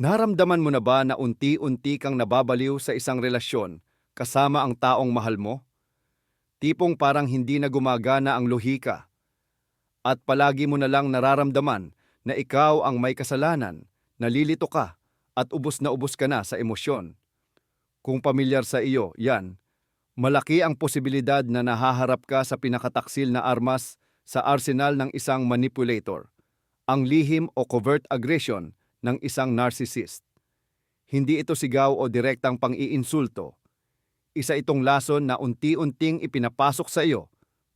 Naramdaman mo na ba na unti-unti kang nababaliw sa isang relasyon kasama ang taong mahal mo? Tipong parang hindi na gumagana ang lohika at palagi mo na lang nararamdaman na ikaw ang may kasalanan, nalilito ka at ubos ka na sa emosyon. Kung pamilyar sa iyo, yan, malaki ang posibilidad na nahaharap ka sa pinakataksil na armas sa arsenal ng isang manipulator, ang lihim o covert aggression ng isang narcissist. Hindi ito sigaw o direktang pang-iinsulto. Isa itong lason na unti-unting ipinapasok sa iyo,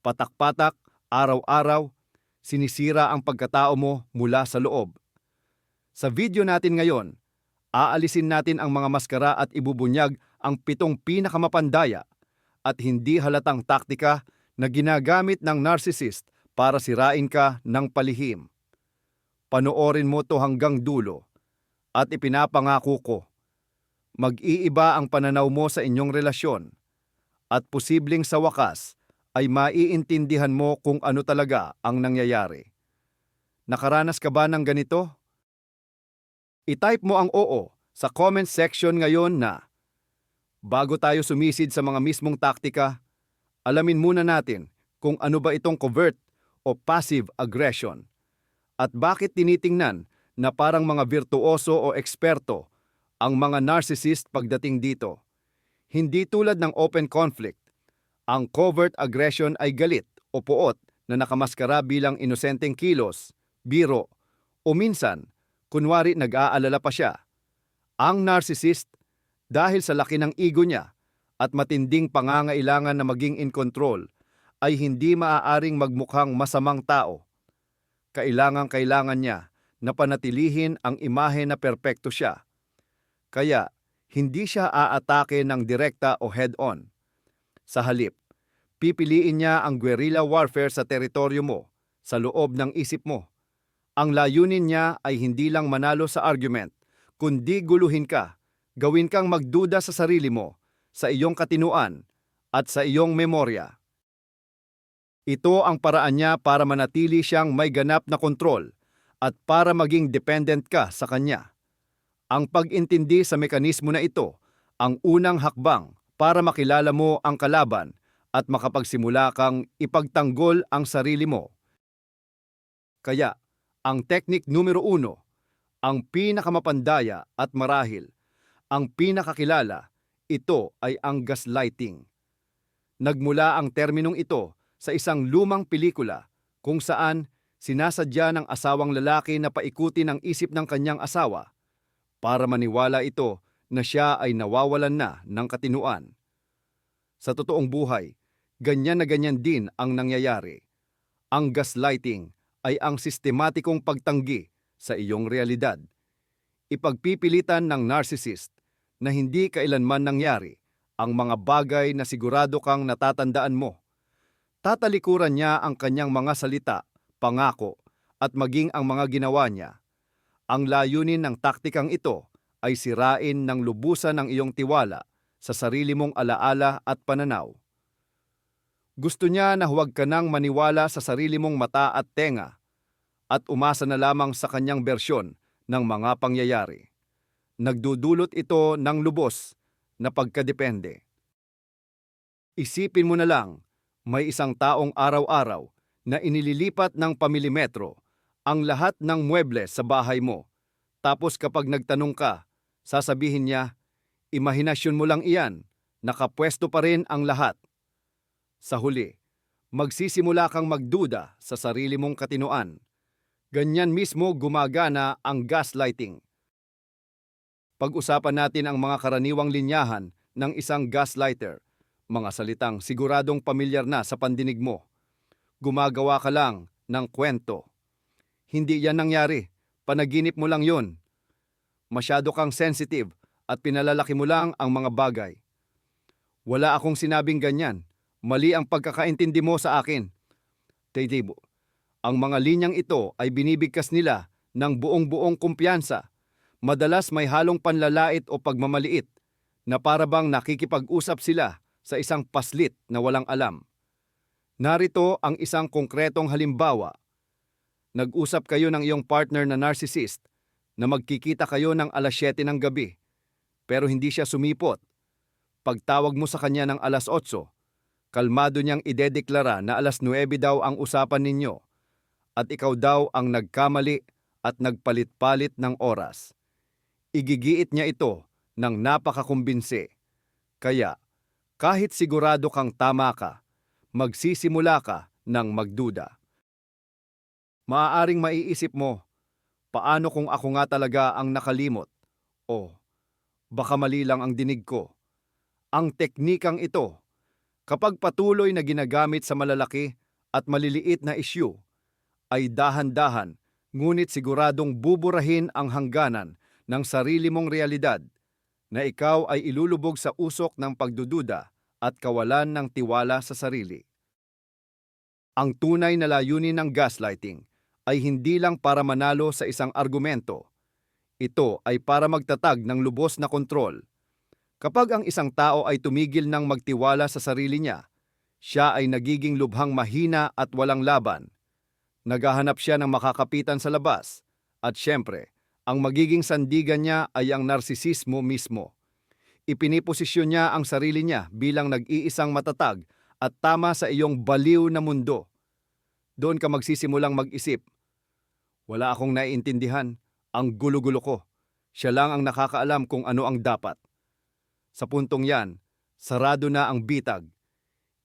patak-patak, araw-araw, sinisira ang pagkatao mo mula sa loob. Sa video natin ngayon, aalisin natin ang mga maskara at ibubunyag ang 7 pinakamapandaya at hindi halatang taktika na ginagamit ng narcissist para sirain ka ng palihim. Panoorin mo to hanggang dulo at ipinapangako ko, mag-iiba ang pananaw mo sa inyong relasyon at posibleng sa wakas ay maiintindihan mo kung ano talaga ang nangyayari. Nakaranas ka ba ng ganito? I-type mo ang oo sa comment section ngayon na. Bago tayo sumisid sa mga mismong taktika, alamin muna natin kung ano ba itong covert o passive aggression at bakit tinitingnan na parang mga virtuoso o eksperto ang mga narcissist pagdating dito. Hindi tulad ng open conflict, ang covert aggression ay galit o puot na nakamaskara bilang inosenteng kilos, biro, o minsan, kunwari nag-aalala pa siya. Ang narcissist, dahil sa laki ng ego niya at matinding pangangailangan na maging in control, ay hindi maaaring magmukhang masamang tao. Kailangan niya na panatilihin ang imahe na perpekto siya. Kaya, hindi siya aatake ng direkta o head-on. Sa halip, pipiliin niya ang guerrilla warfare sa teritoryo mo, sa loob ng isip mo. Ang layunin niya ay hindi lang manalo sa argument, kundi guluhin ka, gawin kang magduda sa sarili mo, sa iyong katinuan, at sa iyong memorya. Ito ang paraan niya para manatili siyang may ganap na kontrol at para maging dependent ka sa kanya. Ang pag-intindi sa mekanismo na ito, ang unang hakbang para makilala mo ang kalaban at makapagsimula kang ipagtanggol ang sarili mo. Kaya, ang teknik numero 1, ang pinakamapandaya at marahil, ang pinakakilala, ito ay ang gaslighting. Nagmula ang terminong ito sa isang lumang pelikula kung saan sinasadya ng asawang lalaki na paikutin ang isip ng kanyang asawa para maniwala ito na siya ay nawawalan na ng katinuan. Sa totoong buhay, ganyan na ganyan din ang nangyayari. Ang gaslighting ay ang sistematikong pagtanggi sa iyong realidad. Ipagpipilitan ng narcissist na hindi kailanman nangyari ang mga bagay na sigurado kang natatandaan mo. Tatalikuran niya ang kanyang mga salita, pangako, at maging ang mga ginawa niya. Ang layunin ng taktikang ito ay sirain ng lubusan ang iyong tiwala sa sarili mong alaala at pananaw. Gusto niya na huwag ka nang maniwala sa sarili mong mata at tenga at umasa na lamang sa kanyang bersyon ng mga pangyayari. Nagdudulot ito ng lubos na pagkadepende. Isipin mo na lang, may isang taong araw-araw na inililipat ng pamilimetro ang lahat ng muebles sa bahay mo. Tapos kapag nagtanong ka, sasabihin niya, imahinasyon mo lang iyan, nakapwesto pa rin ang lahat. Sa huli, magsisimula kang magduda sa sarili mong katinuan. Ganyan mismo gumagana ang gaslighting. Pag-usapan natin ang mga karaniwang linyahan ng isang gaslighter, mga salitang siguradong pamilyar na sa pandinig mo. Gumagawa ka lang ng kwento. Hindi yan nangyari, panaginip mo lang yun. Masyado kang sensitive at pinalalaki mo lang ang mga bagay. Wala akong sinabing ganyan, mali ang pagkakaintindi mo sa akin. Taytibo, ang mga linyang ito ay binibigkas nila ng buong-buong kumpiyansa. Madalas may halong panlalait o pagmamaliit na para bang nakikipag-usap sila sa isang paslit na walang alam. Narito ang isang konkretong halimbawa. Nag-usap kayo ng iyong partner na narcissist, na magkikita kayo ng 7:00 ng gabi, pero hindi siya sumipot. Pagtawag mo sa kanya ng 8:00, kalmado niyang idedeklara na 9:00 daw ang usapan ninyo at ikaw daw ang nagkamali at nagpalit-palit ng oras. Igigiit niya ito ng napakakumbinsi. Kaya, kahit sigurado kang tama ka, magsisimula ka ng magduda. Maaaring maiisip mo, paano kung ako nga talaga ang nakalimot? O, baka mali lang ang dinig ko. Ang teknikang ito, kapag patuloy na ginagamit sa malalaki at maliliit na issue, ay dahan-dahan ngunit siguradong buburahin ang hangganan ng sarili mong realidad na ikaw ay ilulubog sa usok ng pagdududa at kawalan ng tiwala sa sarili. Ang tunay na layunin ng gaslighting ay hindi lang para manalo sa isang argumento. Ito ay para magtatag ng lubos na kontrol. Kapag ang isang tao ay tumigil ng magtiwala sa sarili niya, siya ay nagiging lubhang mahina at walang laban. Naghahanap siya ng makakapitan sa labas. At syempre, ang magiging sandigan niya ay ang narsisismo mismo. Ipiniposisyon niya ang sarili niya bilang nag-iisang matatag at tama sa iyong baliw na mundo. Doon ka magsisimulang mag-isip, wala akong naiintindihan, ang gulo-gulo ko. Siya lang ang nakakaalam kung ano ang dapat. Sa puntong yan, sarado na ang bitag.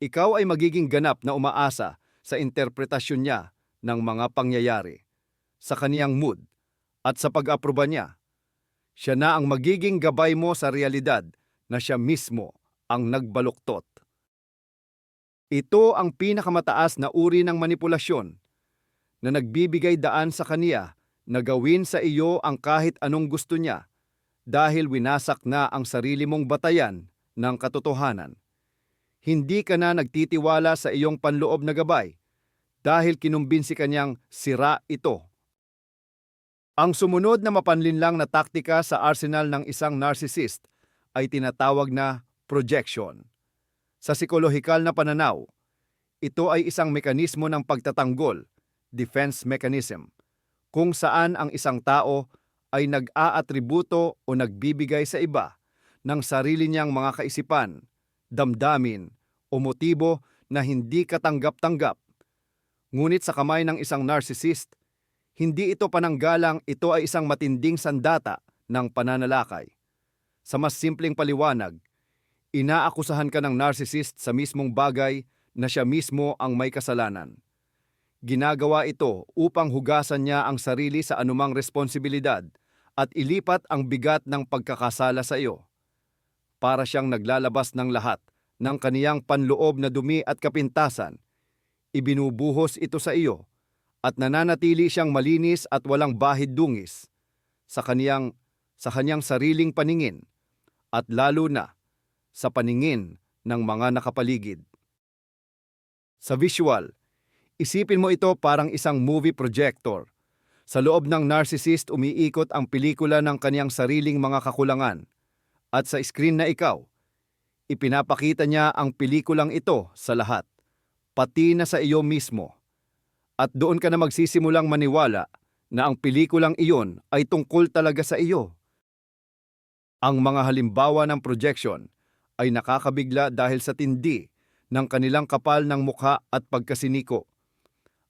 Ikaw ay magiging ganap na umaasa sa interpretasyon niya ng mga pangyayari, sa kaniyang mood, at sa pag-aproba niya. Siya na ang magiging gabay mo sa realidad na siya mismo ang nagbaluktot. Ito ang pinakamataas na uri ng manipulasyon na nagbibigay daan sa kaniya na gawin sa iyo ang kahit anong gusto niya dahil winasak na ang sarili mong batayan ng katotohanan. Hindi ka na nagtitiwala sa iyong panloob na gabay dahil kinumbinsi kanyang sira ito. Ang sumunod na mapanlinlang na taktika sa arsenal ng isang narcissist ay tinatawag na projection. Sa psikolohikal na pananaw, ito ay isang mekanismo ng pagtatanggol, defense mechanism, kung saan ang isang tao ay nag-aatributo o nagbibigay sa iba ng sarili niyang mga kaisipan, damdamin o motibo na hindi katanggap-tanggap. Ngunit sa kamay ng isang narcissist, hindi ito pananggalang, ito ay isang matinding sandata ng pananalakay. Sa mas simpleng paliwanag, inaakusahan ka ng narcissist sa mismong bagay na siya mismo ang may kasalanan. Ginagawa ito upang hugasan niya ang sarili sa anumang responsibilidad at ilipat ang bigat ng pagkakasala sa iyo. Para siyang naglalabas ng lahat ng kaniyang panloob na dumi at kapintasan, ibinubuhos ito sa iyo at nananatili siyang malinis at walang bahid dungis sa kanyang sariling paningin at lalo na sa paningin ng mga nakapaligid. Sa visual, isipin mo ito parang isang movie projector. Sa loob ng narcissist umiikot ang pelikula ng kaniyang sariling mga kakulangan at sa screen na ikaw, ipinapakita niya ang pelikulang ito sa lahat, pati na sa iyo mismo. At doon ka na magsisimulang maniwala na ang pelikulang iyon ay tungkol talaga sa iyo. Ang mga halimbawa ng projection ay nakakabigla dahil sa tindi ng kanilang kapal ng mukha at pagkasiniko.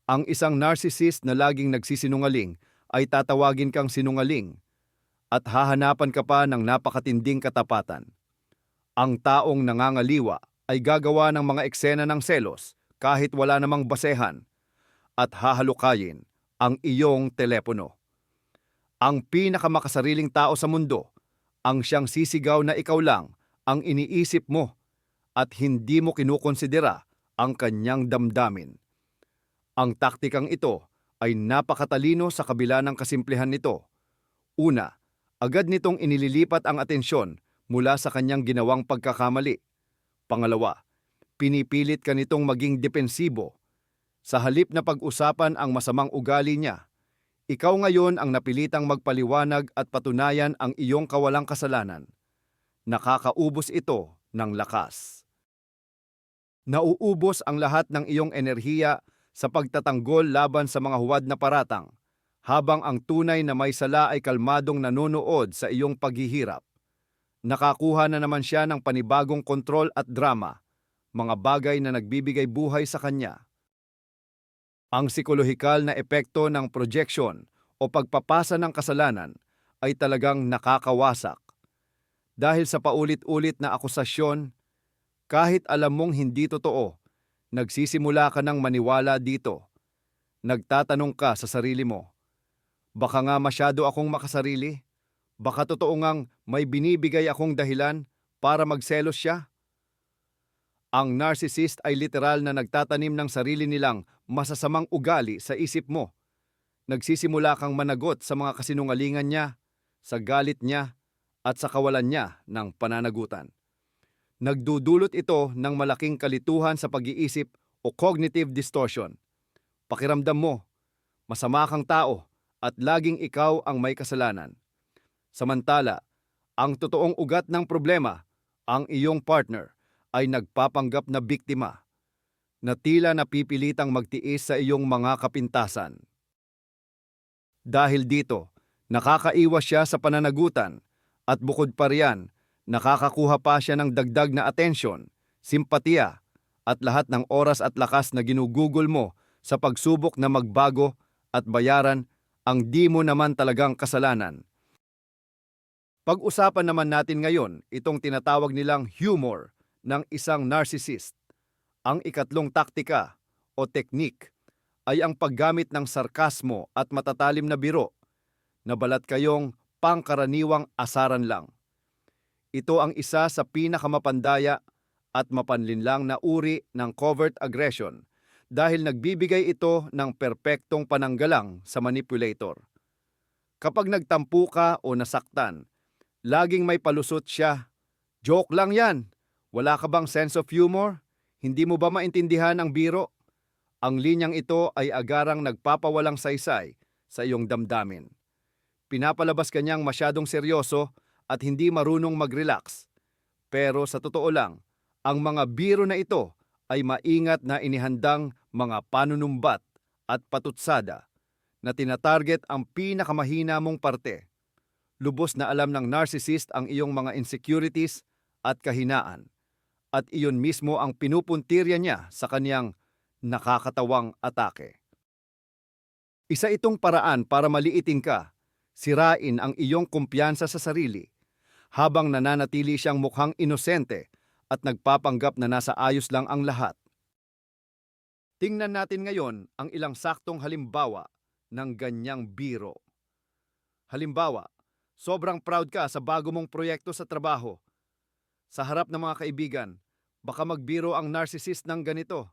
Ang isang narcissist na laging nagsisinungaling ay tatawagin kang sinungaling at hahanapan ka pa ng napakatinding katapatan. Ang taong nangangaliwa ay gagawa ng mga eksena ng selos kahit wala namang basehan at hahalukayin ang iyong telepono. Ang pinakamakasariling tao sa mundo ang siyang sisigaw na ikaw lang ang iniisip mo at hindi mo kinukonsidera ang kanyang damdamin. Ang taktikang ito ay napakatalino sa kabila ng kasimplihan nito. Una, agad nitong inililipat ang atensyon mula sa kanyang ginawang pagkakamali. Pangalawa, pinipilit ka nitong maging depensibo. Sa halip na pag-usapan ang masamang ugali niya, ikaw ngayon ang napilitang magpaliwanag at patunayan ang iyong kawalang kasalanan. Nakakaubos ito ng lakas. Nauubos ang lahat ng iyong enerhiya sa pagtatanggol laban sa mga huwad na paratang, habang ang tunay na may sala ay kalmadong nanonood sa iyong paghihirap. Nakakuha na naman siya ng panibagong kontrol at drama, mga bagay na nagbibigay buhay sa kanya. Ang psikolohikal na epekto ng projection o pagpapasa ng kasalanan ay talagang nakakawasak. Dahil sa paulit-ulit na akusasyon, kahit alam mong hindi totoo, nagsisimula ka ng maniwala dito. Nagtatanong ka sa sarili mo, baka nga masyado akong makasarili? Baka totoo ngang may binibigay akong dahilan para magselos siya? Ang narcissist ay literal na nagtatanim ng sarili nilang masasamang ugali sa isip mo. Nagsisimula kang managot sa mga kasinungalingan niya, sa galit niya, at sa kawalan niya ng pananagutan. Nagdudulot ito ng malaking kalituhan sa pag-iisip o cognitive distortion. Pakiramdam mo, masama kang tao at laging ikaw ang may kasalanan. Samantala, ang totoong ugat ng problema, ang iyong partner, ay nagpapanggap na biktima, na tila napipilitang magtiis sa iyong mga kapintasan. Dahil dito, nakakaiwas siya sa pananagutan at bukod pa riyan, nakakakuha pa siya ng dagdag na atensyon, simpatiya at lahat ng oras at lakas na ginugugol mo sa pagsubok na magbago at bayaran ang di mo naman talagang kasalanan. Pag-usapan naman natin ngayon itong tinatawag nilang humor ng isang narcissist. Ang ikatlong taktika o teknik ay ang paggamit ng sarkasmo at matatalim na biro na balat kayong pangkaraniwang asaran lang. Ito ang isa sa pinakamapandaya at mapanlinlang na uri ng covert aggression dahil nagbibigay ito ng perpektong pananggalang sa manipulator. Kapag nagtampo ka o nasaktan, laging may palusot siya. Joke lang yan. Wala ka bang sense of humor? Hindi mo ba maintindihan ang biro? Ang linyang ito ay agarang nagpapawalang saysay sa iyong damdamin. Pinapalabas ka niyang masyadong seryoso at hindi marunong mag-relax. Pero sa totoo lang, ang mga biro na ito ay maingat na inihandang mga panunumbat at patutsada na tinatarget ang pinakamahina mong parte. Lubos na alam ng narcissist ang iyong mga insecurities at kahinaan. At iyon mismo ang pinupuntirya niya sa kaniyang nakakatawang atake. Isa itong paraan para maliitin ka, sirain ang iyong kumpiyansa sa sarili, habang nananatili siyang mukhang inosente at nagpapanggap na nasa ayos lang ang lahat. Tingnan natin ngayon ang ilang saktong halimbawa ng ganyang biro. Halimbawa, sobrang proud ka sa bago mong proyekto sa trabaho. Sa harap ng mga kaibigan, baka magbiro ang narcissist ng ganito.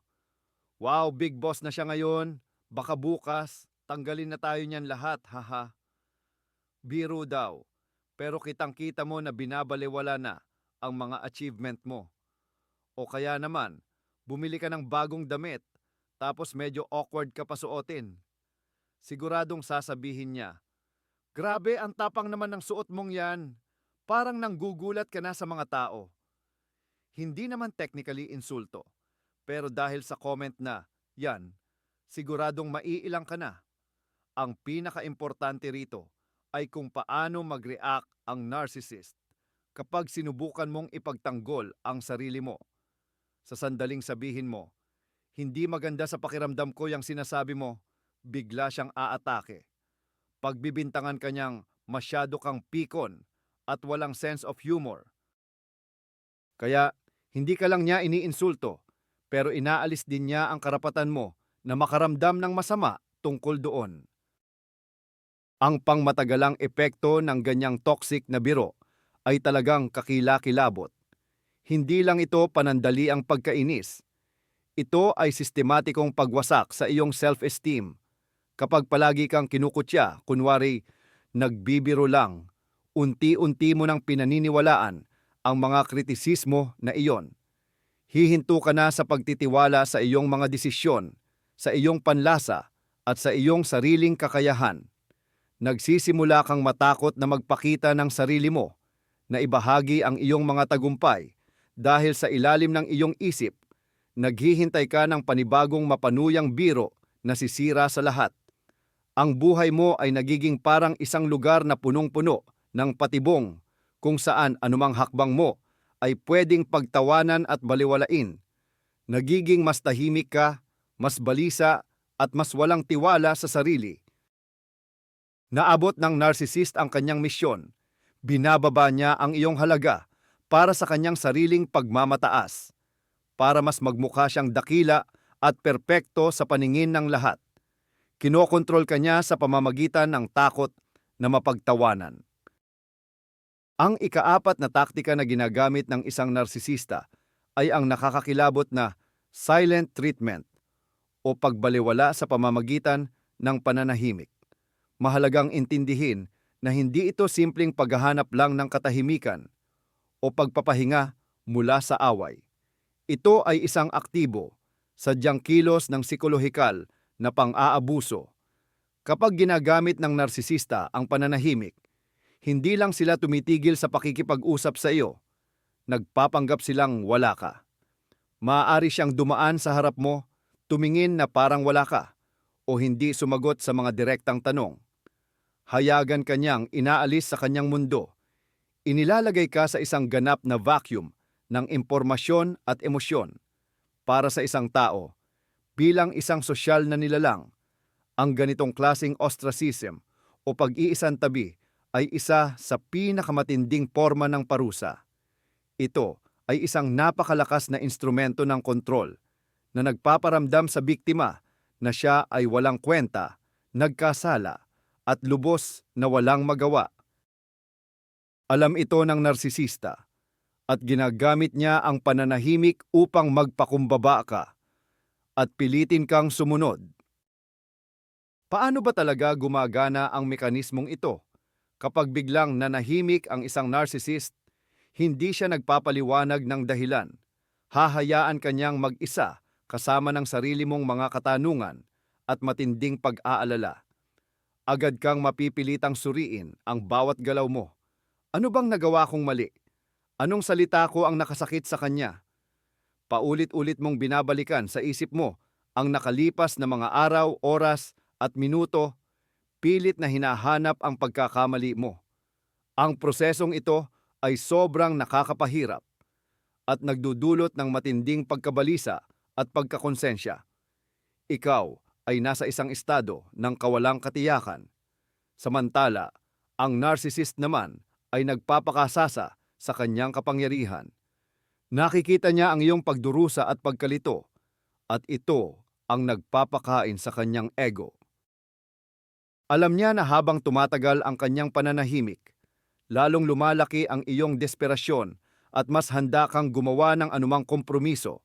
Wow, big boss na siya ngayon. Baka bukas, tanggalin na tayo niyan lahat, haha. Biro daw, pero kitang-kita mo na binabalewala na ang mga achievement mo. O kaya naman, bumili ka ng bagong damit, tapos medyo awkward ka pa suotin. Siguradong sasabihin niya, grabe, ang tapang naman ng suot mong yan. Parang nanggugulat ka na sa mga tao. Hindi naman technically insulto, pero dahil sa comment na, yan, siguradong maiilang ka na. Ang pinaka-importante rito ay kung paano mag-react ang narcissist kapag sinubukan mong ipagtanggol ang sarili mo. Sa sandaling sabihin mo, hindi maganda sa pakiramdam ko yung sinasabi mo, bigla siyang aatake. Pagbibintangan kanyang masyado kang pikon at walang sense of humor. Kaya, hindi ka lang niya iniinsulto, pero inaalis din niya ang karapatan mo na makaramdam ng masama tungkol doon. Ang pangmatagalang epekto ng ganyang toxic na biro ay talagang kakilakilabot. Hindi lang ito panandali ang pagkainis. Ito ay sistematikong pagwasak sa iyong self-esteem. Kapag palagi kang kinukutya, kunwari, nagbibiro lang, unti-unti mo nang pinaniniwalaan ang mga kritisismo na iyon. Hihinto ka na sa pagtitiwala sa iyong mga desisyon, sa iyong panlasa, at sa iyong sariling kakayahan. Nagsisimula kang matakot na magpakita ng sarili mo, na ibahagi ang iyong mga tagumpay, dahil sa ilalim ng iyong isip, naghihintay ka ng panibagong mapanuyang biro na sisira sa lahat. Ang buhay mo ay nagiging parang isang lugar na punong-puno ng patibong kung saan anumang hakbang mo ay pwedeng pagtawanan at baliwalain. Nagiging mas tahimik ka, mas balisa at mas walang tiwala sa sarili. Naabot ng narcissist ang kanyang misyon. Binababa niya ang iyong halaga para sa kanyang sariling pagmamataas, para mas magmukha siyang dakila at perpekto sa paningin ng lahat. Kinokontrol ka niya sa pamamagitan ng takot na mapagtawanan. Ang ikaapat na taktika na ginagamit ng isang narsisista ay ang nakakakilabot na silent treatment o pagbaliwala sa pamamagitan ng pananahimik. Mahalagang intindihin na hindi ito simpleng paghahanap lang ng katahimikan o pagpapahinga mula sa away. Ito ay isang aktibo, sadyang kilos ng psikolohikal na pang-aabuso. Kapag ginagamit ng narsisista ang pananahimik, hindi lang sila tumitigil sa pakikipag-usap sa iyo, nagpapanggap silang wala ka. Maaari siyang dumaan sa harap mo, tumingin na parang wala ka, o hindi sumagot sa mga direktang tanong. Hayagan kanyang inaalis sa kanyang mundo. Inilalagay ka sa isang ganap na vacuum ng impormasyon at emosyon. Para sa isang tao, bilang isang sosyal na nilalang, ang ganitong klaseng ostracism o pag-iisang tabi ay isa sa pinakamatinding forma ng parusa. Ito ay isang napakalakas na instrumento ng kontrol na nagpaparamdam sa biktima na siya ay walang kwenta, nagkasala, at lubos na walang magawa. Alam ito ng narsisista at ginagamit niya ang pananahimik upang magpakumbaba ka at pilitin kang sumunod. Paano ba talaga gumagana ang mekanismong ito? Kapag biglang nanahimik ang isang narcissist, hindi siya nagpapaliwanag ng dahilan. Hahayaan kanyang mag-isa kasama ng sarili mong mga katanungan at matinding pag-aalala. Agad kang mapipilitang suriin ang bawat galaw mo. Ano bang nagawa kong mali? Anong salita ko ang nakasakit sa kanya? Paulit-ulit mong binabalikan sa isip mo ang nakalipas na mga araw, oras at minuto, pilit na hinahanap ang pagkakamali mo. Ang prosesong ito ay sobrang nakakapahirap at nagdudulot ng matinding pagkabalisa at pagkakonsensya. Ikaw ay nasa isang estado ng kawalang katiyakan. Samantala, ang narcissist naman ay nagpapakasasa sa kanyang kapangyarihan. Nakikita niya ang iyong pagdurusa at pagkalito, at ito ang nagpapakain sa kanyang ego. Alam niya na habang tumatagal ang kanyang pananahimik, lalong lumalaki ang iyong desperasyon at mas handa kang gumawa ng anumang kompromiso.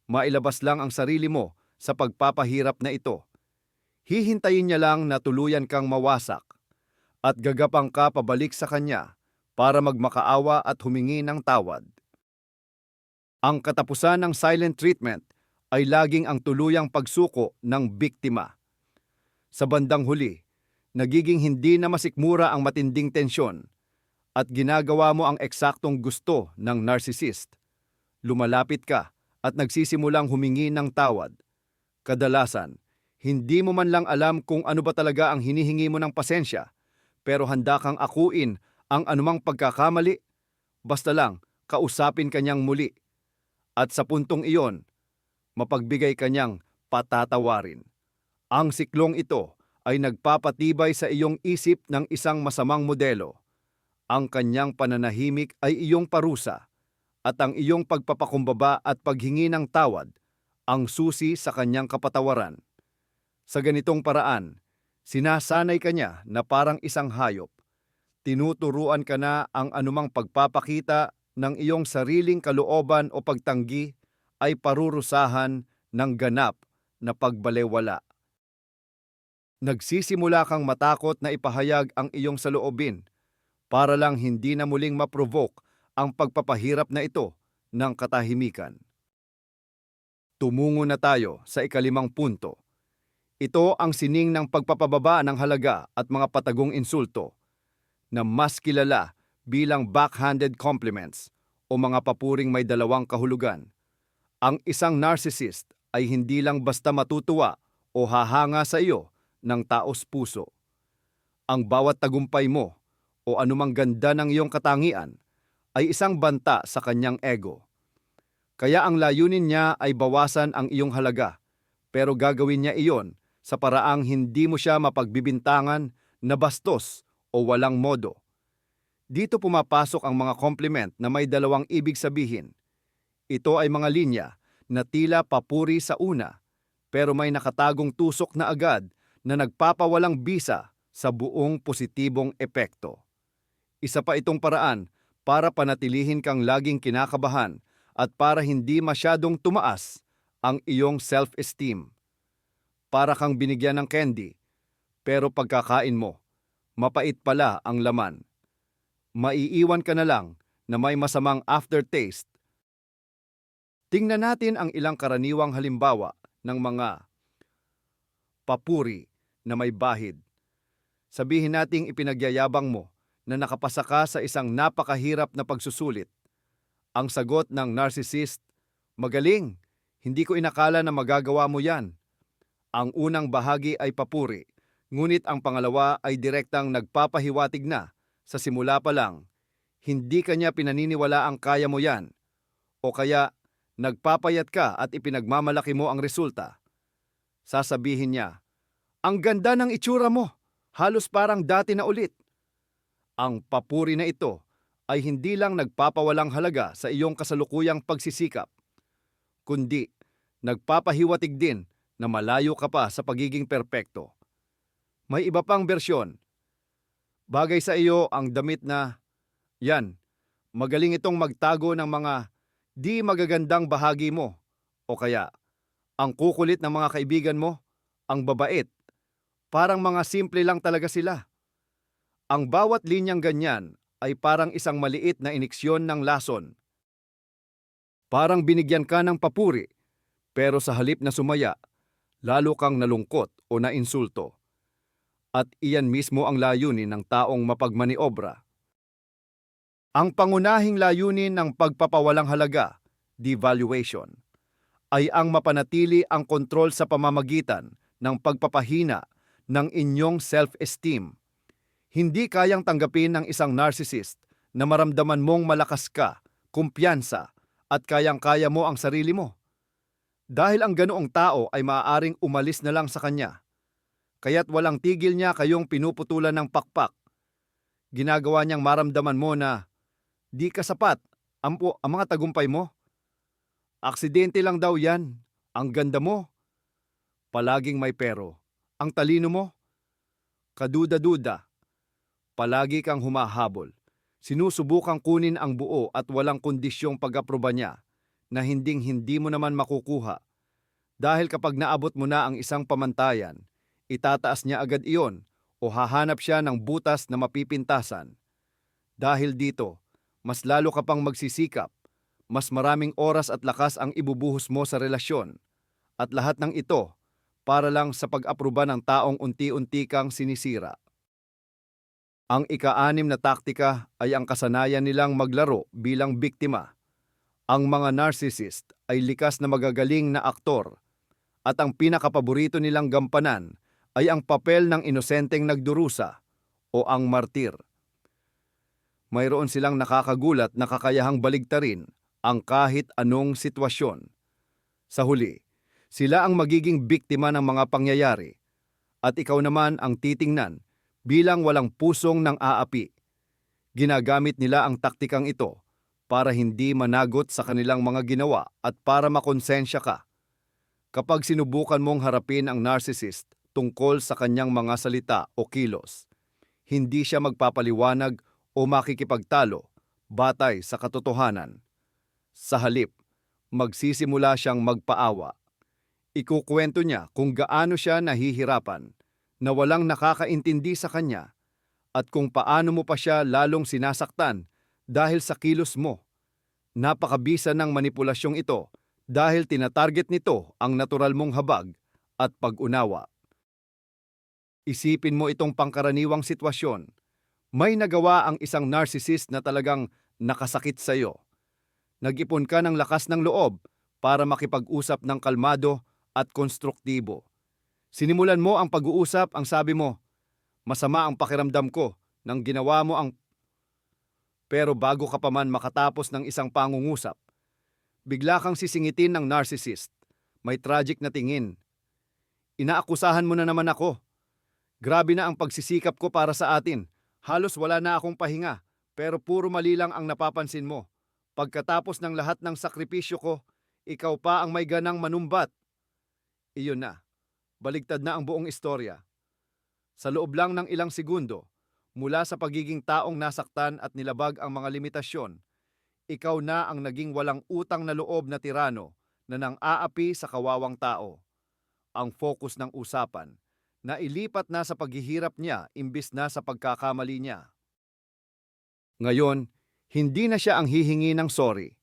Mailabas lang ang sarili mo sa pagpapahirap na ito. Hihintayin niya lang na tuluyan kang mawasak at gagapang ka pabalik sa kanya para magmakaawa at humingi ng tawad. Ang katapusan ng silent treatment ay laging ang tuluyang pagsuko ng biktima. Sa bandang huli, nagiging hindi na masikmura ang matinding tensyon at ginagawa mo ang eksaktong gusto ng narcissist. Lumalapit ka at nagsisimulang humingi ng tawad. Kadalasan, hindi mo man lang alam kung ano ba talaga ang hinihingi mo ng pasensya, pero handa kang akuin ang anumang pagkakamali, basta lang kausapin kanyang muli. At sa puntong iyon, mapagbigay kanyang patatawarin. Ang siklong ito ay nagpapatibay sa iyong isip ng isang masamang modelo. Ang kanyang pananahimik ay iyong parusa, at ang iyong pagpapakumbaba at paghingi ng tawad ang susi sa kanyang kapatawaran. Sa ganitong paraan, sinasanay ka niya na parang isang hayop. Tinuturuan ka na ang anumang pagpapakita ng iyong sariling kalooban o pagtanggi ay parurusahan ng ganap na pagbalewala. Nagsisimula kang matakot na ipahayag ang iyong saloobin para lang hindi na muling ma-provoke ang pagpapahirap na ito ng katahimikan. Tumungo na tayo sa ikalimang punto. Ito ang sining ng pagpapababa ng halaga at mga patagong insulto na mas kilala bilang backhanded compliments o mga papuring may dalawang kahulugan. Ang isang narcissist ay hindi lang basta matutuwa o hahanga sa iyo ng taos puso. Ang bawat tagumpay mo o anumang ganda ng iyong katangian ay isang banta sa kanyang ego. Kaya ang layunin niya ay bawasan ang iyong halaga, pero gagawin niya iyon sa paraang hindi mo siya mapagbibintangan na bastos o walang modo. Dito pumapasok ang mga compliment na may dalawang ibig sabihin. Ito ay mga linya na tila papuri sa una, pero may nakatagong tusok na agad na nagpapawalang bisa sa buong positibong epekto. Isa pa itong paraan para panatilihin kang laging kinakabahan at para hindi masyadong tumaas ang iyong self-esteem. Para kang binigyan ng candy, pero pagkakain mo, mapait pala ang laman. Maiiwan ka na lang na may masamang aftertaste. Tingnan natin ang ilang karaniwang halimbawa ng mga papuri na may bahid. Sabihin nating ipinagyayabang mo na nakapasa ka sa isang napakahirap na pagsusulit. Ang sagot ng narcissist, "Magaling, hindi ko inakala na magagawa mo yan." Ang unang bahagi ay papuri, ngunit ang pangalawa ay direktang nagpapahiwatig na sa simula pa lang, hindi kanya pinaniniwala ang kaya mo yan, o kaya nagpapayat ka at ipinagmamalaki mo ang resulta. Sasabihin niya, "Ang ganda ng itsura mo, halos parang dati na ulit." Ang papuri na ito ay hindi lang nagpapawalang halaga sa iyong kasalukuyang pagsisikap, kundi nagpapahiwatig din na malayo ka pa sa pagiging perpekto. May iba pang bersyon. Bagay sa iyo ang damit na, "Yan, magaling itong magtago ng mga di magagandang bahagi mo." O kaya, "Ang kukulit ng mga kaibigan mo, ang babait, parang mga simple lang talaga sila." Ang bawat linyang ganyan ay parang isang maliit na iniksyon ng lason. Parang binigyan ka ng papuri, pero sa halip na sumaya, lalo kang nalungkot o nainsulto. At iyan mismo ang layunin ng taong mapagmaniobra. Ang pangunahing layunin ng pagpapawalang halaga, devaluation, ay ang mapanatili ang kontrol sa pamamagitan ng pagpapahina ng inyong self-esteem. Hindi kayang tanggapin ng isang narcissist na maramdaman mong malakas ka, kumpiyansa, at kayang-kaya mo ang sarili mo. Dahil ang ganoong tao ay maaaring umalis na lang sa kanya. Kaya't walang tigil niya kayong pinuputulan ng pakpak. Ginagawa niyang maramdaman mo na di ka sapat ang mga tagumpay mo. Aksidente lang daw yan. Ang ganda mo. Palaging may pero. Ang talino mo. Kaduda-duda. Palagi kang humahabol. Sinusubukang kunin ang buo at walang kondisyong pag-aproba niya na hinding-hindi mo naman makukuha. Dahil kapag naabot mo na ang isang pamantayan, itataas niya agad iyon o hahanap siya ng butas na mapipintasan. Dahil dito, mas lalo ka pang magsisikap, mas maraming oras at lakas ang ibubuhos mo sa relasyon. At lahat ng ito para lang sa pag-aproba ng taong unti-unti kang sinisira. Ang ika-6 na taktika ay ang kasanayan nilang maglaro bilang biktima. Ang mga narcissist ay likas na magagaling na aktor at ang pinakapaborito nilang gampanan ay ang papel ng inosenteng nagdurusa o ang martir. Mayroon silang nakakagulat na kakayahang baligtarin ang kahit anong sitwasyon. Sa huli, sila ang magiging biktima ng mga pangyayari at ikaw naman ang titingnan bilang walang pusong nang aapi. Ginagamit nila ang taktikang ito para hindi managot sa kanilang mga ginawa at para makonsensya ka. Kapag sinubukan mong harapin ang narcissist tungkol sa kanyang mga salita o kilos, hindi siya magpapaliwanag o makikipagtalo batay sa katotohanan. Sa halip, magsisimula siyang magpaawa. Ikukwento niya kung gaano siya nahihirapan, na walang nakakaintindi sa kanya, at kung paano mo pa siya lalong sinasaktan dahil sa kilos mo. Napakabisa ng manipulasyong ito dahil tinatarget nito ang natural mong habag at pag-unawa. Isipin mo itong pangkaraniwang sitwasyon. May nagawa ang isang narcissist na talagang nakasakit sa iyo. Nag-ipon ka ng lakas ng loob para makipag-usap ng kalmado at konstruktibo. Sinimulan mo ang pag-uusap, ang sabi mo, masama ang pakiramdam ko nang ginawa mo ang... Pero bago ka pa man makatapos ng isang pangungusap, bigla kang sisingitin ng narcissist. May tragic na tingin. Inaakusahan mo na naman ako. Grabe na ang pagsisikap ko para sa atin. Halos wala na akong pahinga, pero puro mali lang ang napapansin mo. Pagkatapos ng lahat ng sakripisyo ko, ikaw pa ang may ganang manumbat. Iyon na. Baligtad na ang buong istorya. Sa loob lang ng ilang segundo, mula sa pagiging taong nasaktan at nilabag ang mga limitasyon, ikaw na ang naging walang utang na loob na tirano na nang-aapi sa kawawang tao. Ang focus ng usapan, na ilipat na sa paghihirap niya imbis na sa pagkakamali niya. Ngayon, hindi na siya ang hihingi ng sorry.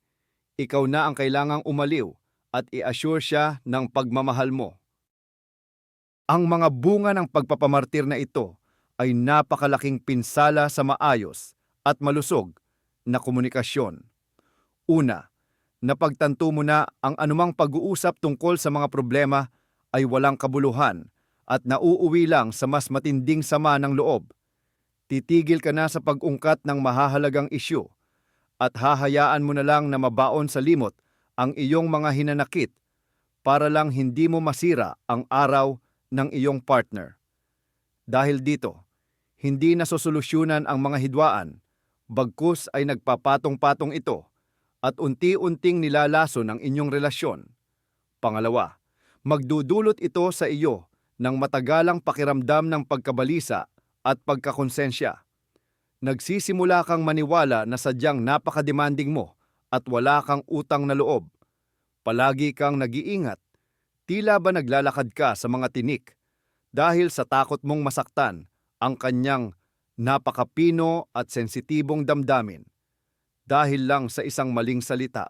Ikaw na ang kailangang umaliw at i-assure siya ng pagmamahal mo. Ang mga bunga ng pagpapamartir na ito ay napakalaking pinsala sa maayos at malusog na komunikasyon. Una, napagtanto mo na ang anumang pag-uusap tungkol sa mga problema ay walang kabuluhan at nauuwi lang sa mas matinding sama ng loob. Titigil ka na sa pag-ungkat ng mahahalagang isyu at hahayaan mo na lang na mabaon sa limot ang iyong mga hinanakit para lang hindi mo masira ang araw ng iyong partner. Dahil dito, hindi nasosolusyunan ang mga hidwaan, bagkus ay nagpapatong-patong ito at unti-unting nilalaso ng inyong relasyon. Pangalawa, magdudulot ito sa iyo ng matagalang pakiramdam ng pagkabalisa at pagkakonsensya. Nagsisimula kang maniwala na sadyang napaka-demanding mo at wala kang utang na loob. Palagi kang nag-iingat. Tila ba naglalakad ka sa mga tinik dahil sa takot mong masaktan ang kanyang napakapino at sensitibong damdamin dahil lang sa isang maling salita.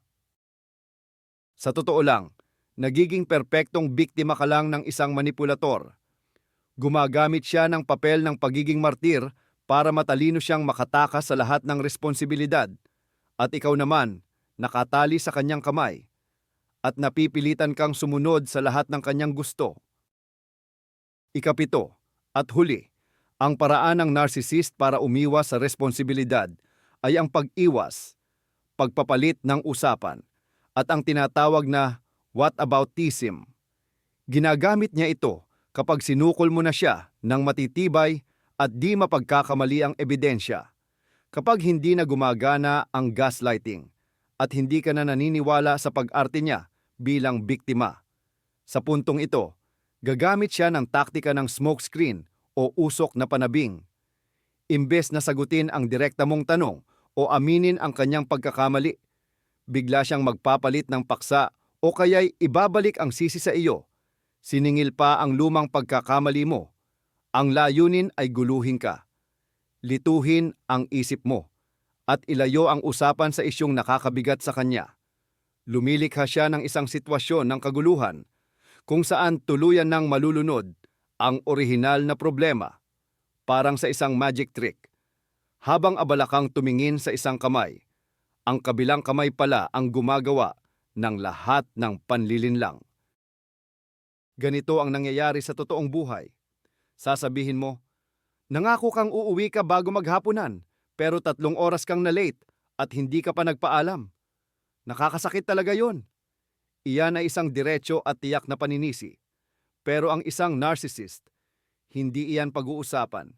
Sa totoo lang, nagiging perpektong biktima ka lang ng isang manipulator. Gumagamit siya ng papel ng pagiging martir para matalino siyang makatakas sa lahat ng responsibilidad at ikaw naman nakatali sa kanyang kamay at napipilitan kang sumunod sa lahat ng kanyang gusto. Ikapito, at huli, ang paraan ng narcissist para umiwas sa responsibilidad ay ang pag-iwas, pagpapalit ng usapan, at ang tinatawag na whataboutism. Ginagamit niya ito kapag sinukol mo na siya ng matitibay at di mapagkakamali ang ebidensya. Kapag hindi na gumagana ang gaslighting at hindi ka na naniniwala sa pag-arte niya bilang biktima. Sa puntong ito, gagamit siya ng taktika ng smokescreen o usok na panabing. Imbes na sagutin ang direkta mong tanong o aminin ang kanyang pagkakamali, bigla siyang magpapalit ng paksa o kaya'y ibabalik ang sisi sa iyo. Siningil pa ang lumang pagkakamali mo. Ang layunin ay guluhin ka. Lituhin ang isip mo at ilayo ang usapan sa isyong nakakabigat sa kanya. Lumilikha siya ng isang sitwasyon ng kaguluhan kung saan tuluyan ng malulunod ang orihinal na problema, parang sa isang magic trick. Habang abala kang tumingin sa isang kamay, ang kabilang kamay pala ang gumagawa ng lahat ng panlilinlang. Ganito ang nangyayari sa totoong buhay. Sasabihin mo, nangako kang uuwi ka bago maghapunan, pero 3 oras kang na-late at hindi ka pa nagpaalam. Nakakasakit talaga yon. Iyan ay isang diretso at tiyak na paninisi. Pero ang isang narcissist, hindi iyan pag-uusapan.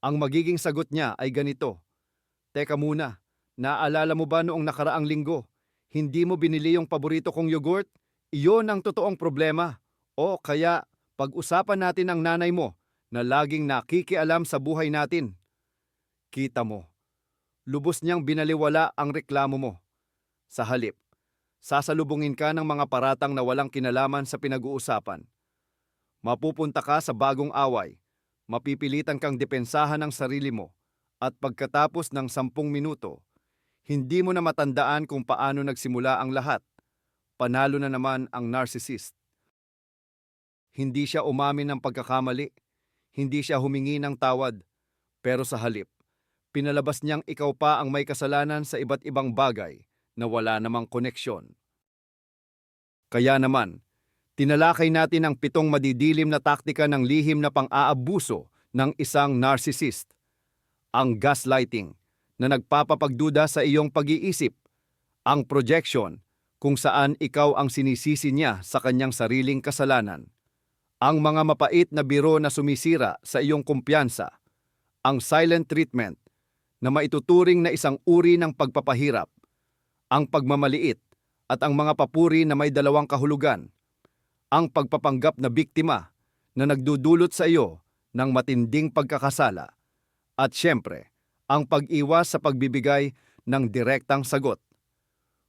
Ang magiging sagot niya ay ganito. Teka muna, naalala mo ba noong nakaraang linggo, hindi mo binili yung paborito kong yogurt? Iyon ang totoong problema. O kaya, pag-usapan natin ang nanay mo na laging nakikialam sa buhay natin. Kita mo, lubos niyang binaliwala ang reklamo mo. Sa halip, sasalubungin ka ng mga paratang na walang kinalaman sa pinag-uusapan. Mapupunta ka sa bagong away, mapipilitan kang depensahan ang sarili mo, at pagkatapos ng 10 minuto, hindi mo na matandaan kung paano nagsimula ang lahat. Panalo na naman ang narcissist. Hindi siya umamin ng pagkakamali, hindi siya humingi ng tawad, pero sa halip, pinalabas niyang ikaw pa ang may kasalanan sa iba't ibang bagay na wala namang koneksyon. Kaya naman, Tinalakay natin ang 7 madidilim na taktika ng lihim na pang-aabuso ng isang narcissist. Ang gaslighting, na nagpapapagduda sa iyong pag-iisip. Ang projection, kung saan ikaw ang sinisisi niya sa kanyang sariling kasalanan. Ang mga mapait na biro na sumisira sa iyong kumpiyansa. Ang silent treatment, na maituturing na isang uri ng pagpapahirap. Ang pagmamaliit, at ang mga papuri na may dalawang kahulugan. Ang pagpapanggap na biktima, na nagdudulot sa iyo ng matinding pagkakasala. At siyempre, ang pag-iwas sa pagbibigay ng direktang sagot.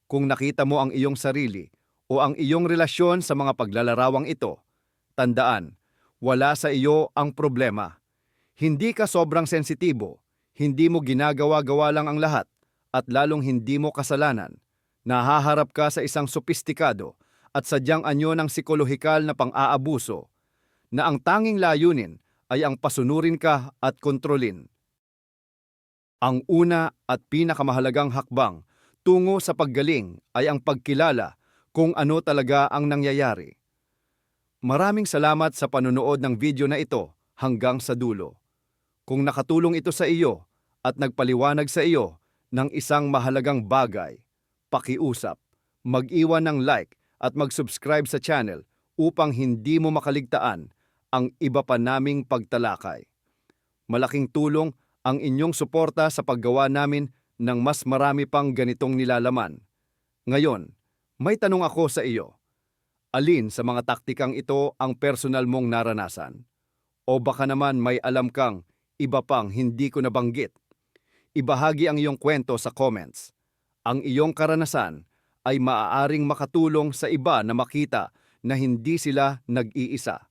Kung nakita mo ang iyong sarili o ang iyong relasyon sa mga paglalarawang ito, tandaan, wala sa iyo ang problema. Hindi ka sobrang sensitibo, hindi mo ginagawa-gawa lang ang lahat, at lalong hindi mo kasalanan. Nahaharap ka sa isang sopistikado at sadyang anyo ng psikolohikal na pang-aabuso, na ang tanging layunin ay ang pasunurin ka at kontrolin. Ang una at pinakamahalagang hakbang tungo sa paggaling ay ang pagkilala kung ano talaga ang nangyayari. Maraming salamat sa panonood ng video na ito hanggang sa dulo. Kung nakatulong ito sa iyo at nagpaliwanag sa iyo ng isang mahalagang bagay, pakiusap, mag-iwan ng like at mag-subscribe sa channel upang hindi mo makaligtaan ang iba pa naming pagtalakay. Malaking tulong ang inyong suporta sa paggawa namin ng mas marami pang ganitong nilalaman. Ngayon, may tanong ako sa iyo. Alin sa mga taktikang ito ang personal mong naranasan? O baka naman may alam kang iba pang hindi ko nabanggit? Ibahagi ang iyong kwento sa comments. Ang iyong karanasan ay maaaring makatulong sa iba na makita na hindi sila nag-iisa.